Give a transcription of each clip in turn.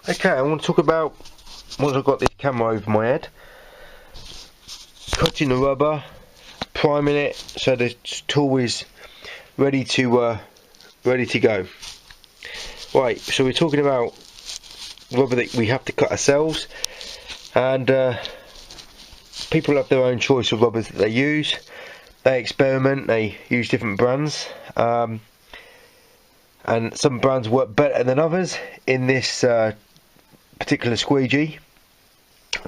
Okay, I want to talk about, once I've got this camera over my head, cutting the rubber, priming it so the tool is ready to go. Right, so we're talking about rubber that we have to cut ourselves, and people have their own choice of rubbers that they use. They experiment, they use different brands, and some brands work better than others in this particular squeegee,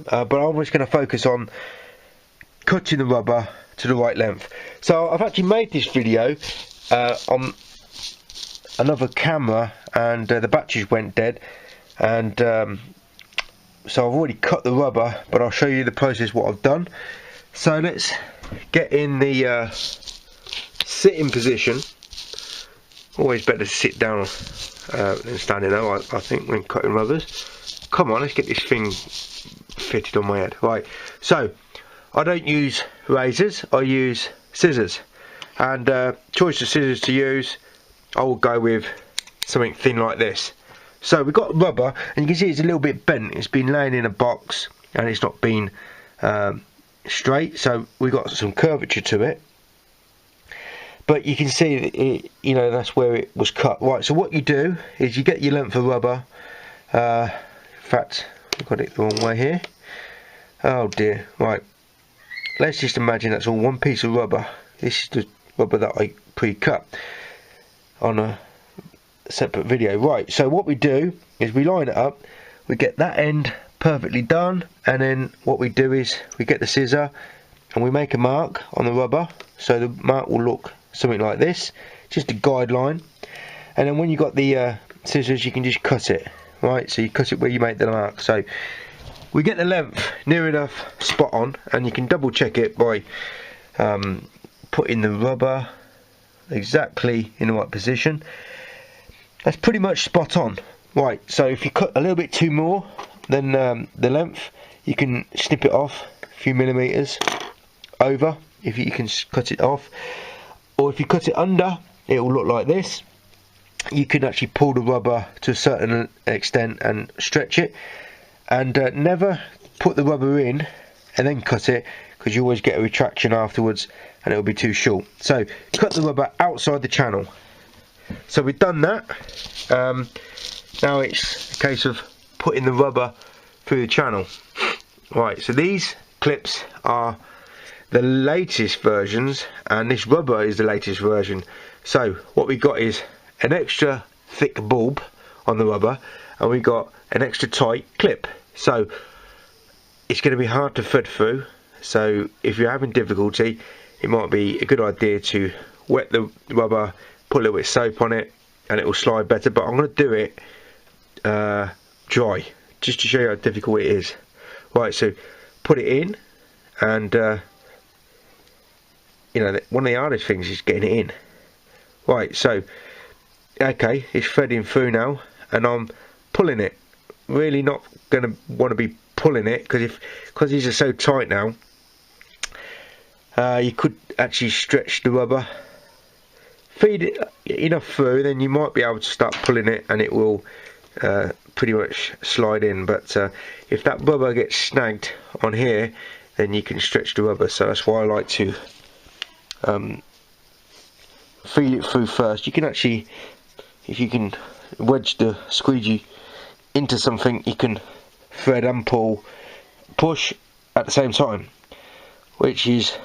but I'm just going to focus on cutting the rubber to the right length. So I've actually made this video on another camera, and the batteries went dead, and so I've already cut the rubber, but I'll show you the process what I've done. So let's get in the sitting position. Always better to sit down than standing though, I think, when cutting rubbers. Come on, let's get this thing fitted on my head. Right, so I don't use razors, I use scissors, and choice of scissors to use, I will go with something thin like this. So we've got rubber, and you can see it's a little bit bent. It's been laying in a box and it's not been straight, so we've got some curvature to it, but you can see that it, you know, that's where it was cut. Right, so what you do is you get your length of rubber. In fact, I've got it the wrong way here. Oh dear. Right, let's just imagine that's all one piece of rubber. This is the rubber that I pre-cut on a separate video. Right, so what we do is we line it up, we get that end perfectly done, and then what we do is we get the scissor and we make a mark on the rubber, so the mark will look something like this, just a guideline, and then when you got the scissors, you can just cut it. Right, so you cut it where you make the mark. So we get the length near enough, spot on, and you can double check it by putting the rubber exactly in the right position. That's pretty much spot on. Right, so if you cut a little bit too more than the length, you can snip it off a few millimeters over, if you can cut it off, or if you cut it under, it will look like this. You can actually pull the rubber to a certain extent and stretch it, and never put the rubber in and then cut it, because you always get a retraction afterwards and it will be too short. So cut the rubber outside the channel. So we've done that. Now it's a case of putting the rubber through the channel. Right, so these clips are the latest versions, and this rubber is the latest version. So what we got is an extra thick bulb on the rubber, and we got an extra tight clip. So it's going to be hard to thread through, so if you're having difficulty, it might be a good idea to wet the rubber, put a little bit of soap on it, and it will slide better. But I'm going to do it dry, just to show you how difficult it is. Right, so put it in, and you know, one of the hardest things is getting it in. Right, so okay, it's threading through now, and I'm pulling it. Really not going to want to be pulling it, because these are so tight now. You could actually stretch the rubber, feed it enough through, then you might be able to start pulling it, and it will pretty much slide in. But if that rubber gets snagged on here, then you can stretch the rubber. So that's why I like to feed it through first. You can actually, if you can wedge the squeegee into something, you can thread and push at the same time, which is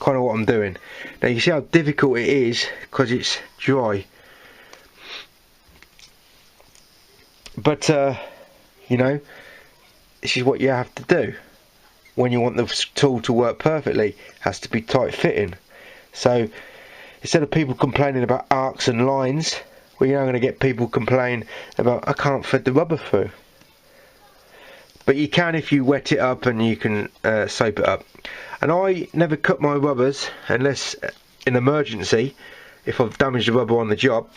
kind of what I'm doing. Now you see how difficult it is because it's dry, but you know, this is what you have to do when you want the tool to work perfectly. It has to be tight fitting. So instead of people complaining about arcs and lines, well, you're now going to get people complain about, I can't thread the rubber through. But you can if you wet it up, and you can soap it up. And I never cut my rubbers unless in emergency. If I've damaged the rubber on the job,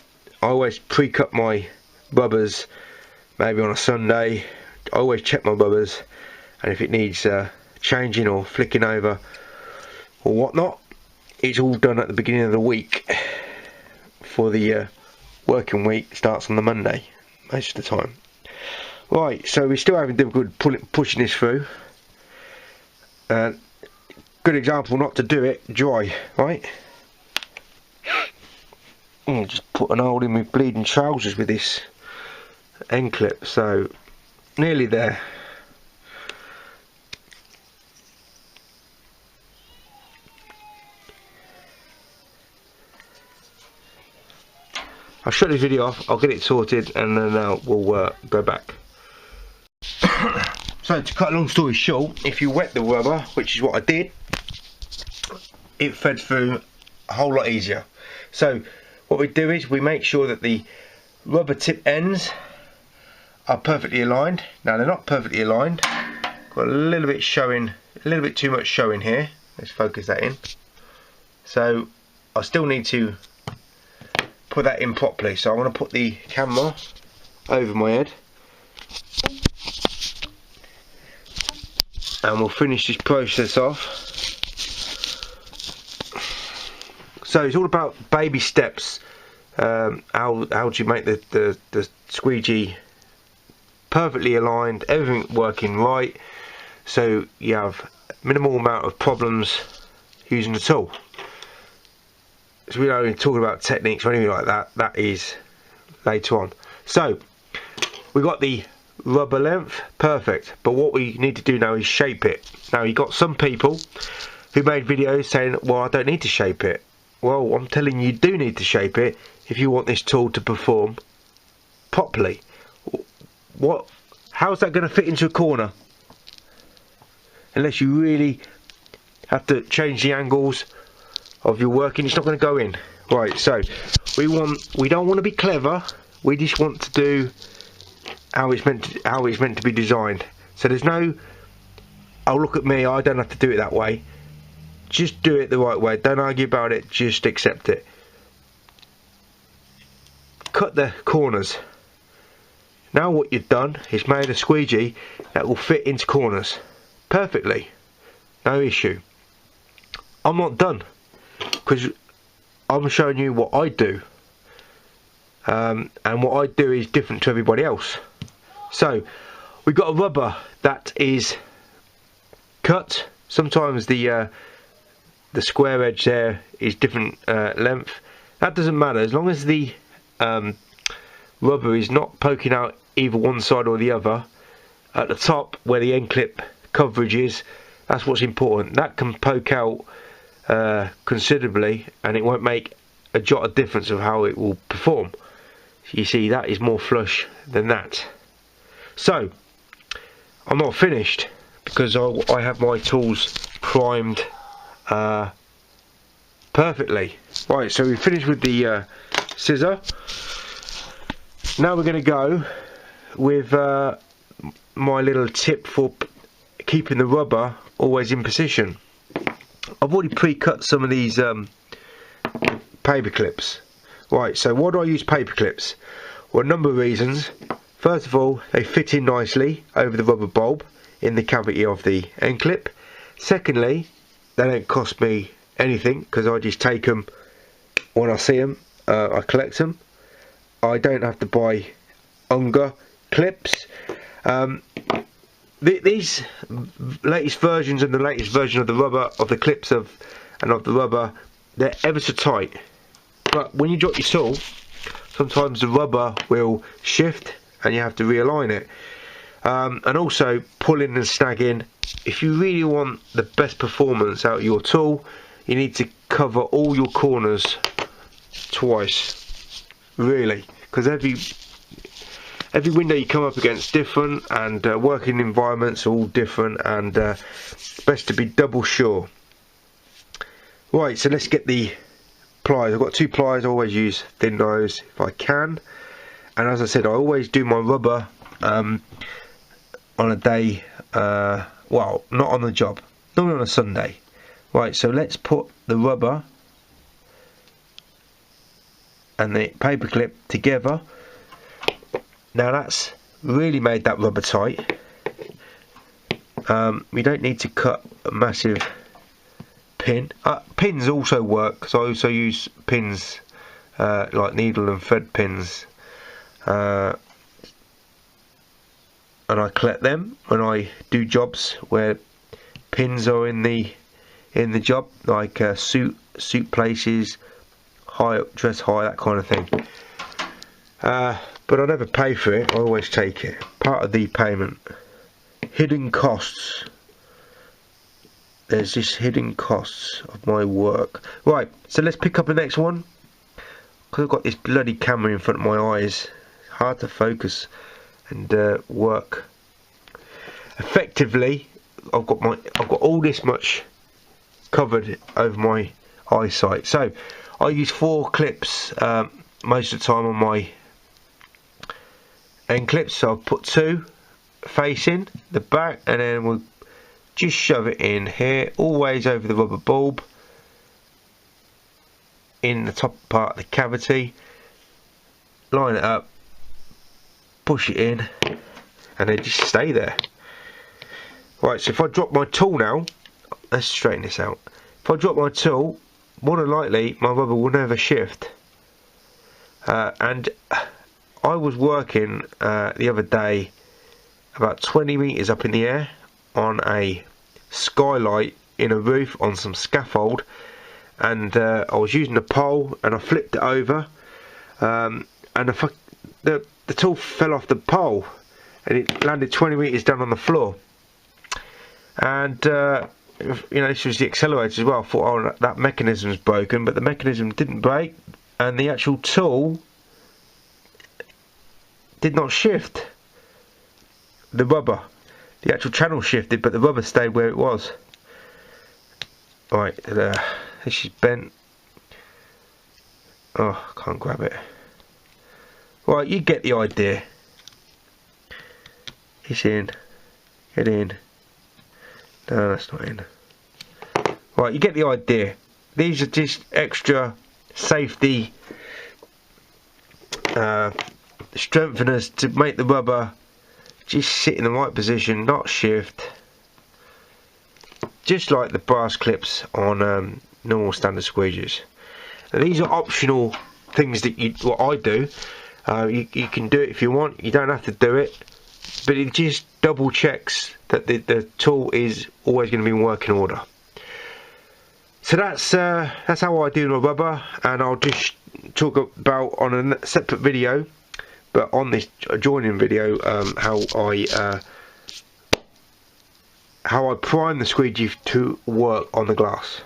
I always pre-cut my rubbers, maybe on a Sunday. I always check my rubbers, and if it needs changing or flicking over or whatnot, it's all done at the beginning of the week. For the working week starts on the Monday most of the time. Right, so we're still having difficulty pushing this through. Good example not to do it dry, right? Just put an hole in my bleeding trousers with this end clip, so nearly there. I'll shut this video off, I'll get it sorted, and then we'll go back. So to cut a long story short, if you wet the rubber, which is what I did, it fed through a whole lot easier. So what we do is we make sure that the rubber tip ends are perfectly aligned. Now they're not perfectly aligned. Got a little bit showing, a little bit too much showing here. Let's focus that in. So I still need to put that in properly. So I want to put the camera over my head, and we'll finish this process off. So it's all about baby steps. How do you make the squeegee perfectly aligned, everything working right, so you have minimal amount of problems using the tool. So we don't even talk about techniques or anything like that. That is later on. So we got the rubber length, perfect. But what we need to do now is shape it. Now you got some people who made videos saying, well, I don't need to shape it. Well, I'm telling you, you do need to shape it if you want this tool to perform properly. How's that going to fit into a corner? Unless you really have to change the angles of your working, it's not going to go in. Right, so we don't want to be clever. We just want to do how it's meant to be designed. So there's no, oh look at me, I don't have to do it that way. Just do it the right way. Don't argue about it. Just accept it. Cut the corners. Now what you've done is made a squeegee that will fit into corners perfectly. No issue. I'm not done, because I'm showing you what I do, and what I do is different to everybody else. So we've got a rubber that is cut. Sometimes the square edge there is different length. That doesn't matter as long as the rubber is not poking out either one side or the other. At the top where the end clip coverage is, that's what's important. That can poke out considerably, and it won't make a jot of difference of how it will perform. You see, that is more flush than that. So I'm not finished, because I have my tools primed perfectly. Right, so we finished with the scissor. Now we're going to go with my little tip for keeping the rubber always in position. I've already pre-cut some of these paper clips. Right, so why do I use paper clips? Well, a number of reasons. First of all, they fit in nicely over the rubber bulb in the cavity of the end clip. Secondly, they don't cost me anything, because I just take them when I see them. I collect them. I don't have to buy Unger clips. These latest versions and the latest version of the rubber, of the clips and of the rubber, they're ever so tight. But when you drop your tool, sometimes the rubber will shift and you have to realign it. And also pulling and snagging. If you really want the best performance out of your tool, you need to cover all your corners twice, really, because every window you come up against different, and working environments are all different, and best to be double sure. Right, so let's get the pliers. I've got two pliers. I always use thin nose if I can, and as I said, I always do my rubber on a day, well, not on the job, not on a Sunday. Right, so let's put the rubber and the paper clip together. Now that's really made that rubber tight. We don't need to cut a massive pin. Pins also work, because I also use pins like needle and thread pins. and I collect them when I do jobs where pins are in the job, like suit places, dress high, that kind of thing. But I never pay for it. I always take it, part of the payment. Hidden costs. There's this hidden costs of my work. Right, so let's pick up the next one. Because I've got this bloody camera in front of my eyes, it's hard to focus and work effectively. I've got all this much covered over my eyesight. So I use 4 clips most of the time on my end clips. So I've put 2 facing the back, and then we'll just shove it in here, always over the rubber bulb, in the top part of the cavity. Line it up, push it in, and they just stay there. Right, so if I drop my tool now, let's straighten this out. If I drop my tool, more than likely my rubber will never shift. And I was working the other day about 20 meters up in the air on a skylight in a roof on some scaffold, and I was using the pole and I flipped it over, and the tool fell off the pole and it landed 20 meters down on the floor. And you know, this was the accelerator as well. I thought, oh, that mechanism's broken, but the mechanism didn't break, and the actual tool did not shift. The rubber, the actual channel shifted, but the rubber stayed where it was. Right, this is bent. Oh, I can't grab it. Right, you get the idea. It's in. Get in. No, that's not in. Right, you get the idea. These are just extra safety strengtheners to make the rubber just sit in the right position, not shift. Just like the brass clips on normal standard squeegees. Now, these are optional things that what I do. You can do it if you want. You don't have to do it, but it just double checks that the tool is always going to be in working order. So that's how I do my rubber, and I'll just talk about on a separate video, but on this joining video, how I prime the squeegee to work on the glass.